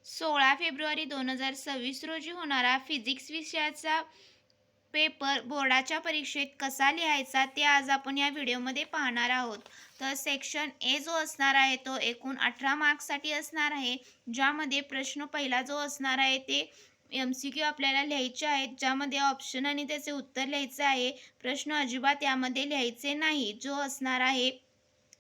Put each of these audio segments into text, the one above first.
16 February 2026 रोजी होणारा physics विषयाचा पेपर बोर्डाच्या परीक्षेत कसा लिहायचा ते आज आपण या व्हिडिओमध्ये पाहणार आहोत. तर सेक्शन ए जो असणार आहे तो एकूण 18 मार्क्ससाठी असणार आहे, ज्यामध्ये प्रश्न पहिला जो असणार आहे ते MCQ आपल्याला लिहायचे आहेत, ज्यामध्ये ऑप्शन आणि त्याचे उत्तर लिहायचे आहे. प्रश्न अजिबात यामध्ये लिहायचे नाही, जो असणार आहे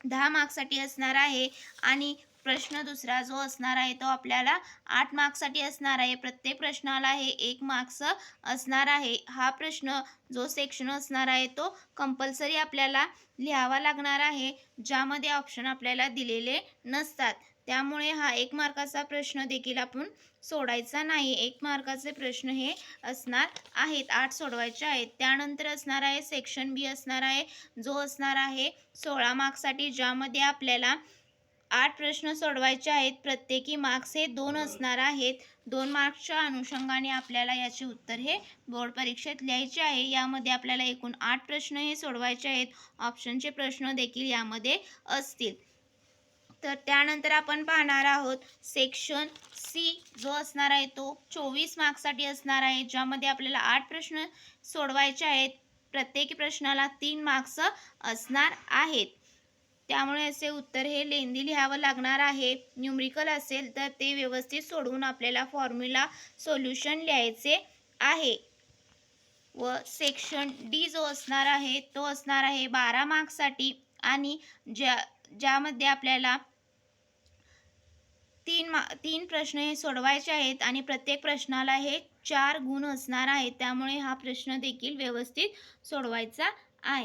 10 मार्क्ससाठी असणार आहे. आणि प्रश्न दुसरा जो असणार आहे तो आपल्याला 8 मार्क्ससाठी असणार आहे. प्रत्येक प्रश्नाला हे 1 मार्क्स असणार आहे. हा प्रश्न जो सेक्शन असणार आहे तो कंपल्सरी आपल्याला लिहावा लागणार आहे, ज्यामध्ये ऑप्शन आपल्याला दिलेले नसतात. त्यामुळे हा 1 मार्काचा प्रश्न देखील आपण सोडायचा नाही. 1 मार्काचे प्रश्न हे असणार आहेत, 8 सोडवायचे आहेत. त्यानंतर असणार आहे सेक्शन बी असणार आहे, जो असणार आहे 16 मार्क्ससाठी, ज्यामध्ये आपल्याला 8 प्रश्न सोडवायचे आहेत. प्रत्येकी मार्क्स हे 2 असणार आहेत. 2 मार्क्सच्या अनुषंगाने आपल्याला याचे उत्तर हे बोर्ड परीक्षेत लिहायचे आहे. यामध्ये आपल्याला एकूण 8 प्रश्न हे सोडवायचे आहेत. ऑप्शनचे प्रश्न देखील यामध्ये असतील. तर त्यानंतर आपण पाहणार आहोत सेक्शन सी, जो असणार आहे तो 24 मार्क्ससाठी असणार आहे, ज्यामध्ये आपल्याला 8 प्रश्न सोडवायचे आहेत. प्रत्येकी प्रश्नाला 3 मार्क्स असणार आहेत. त्यामुळे असे उत्तर हे लेंदी लिहावं लागणार आहे. न्यूमरिकल असेल तर ते व्यवस्थित सोडवून आपल्याला फॉर्म्युला सोल्युशन लिहायचे आहे. व सेक्शन डी जो असणार आहे तो असणार आहे 12 मार्क्ससाठी, आणि ज्यामध्ये आपल्याला 3 प्रश्न हे सोडवायचे आहेत आणि प्रत्येक प्रश्नाला हे 4 गुण असणार आहेत. त्यामुळे हा प्रश्न देखील व्यवस्थित सोडवायचा आहे.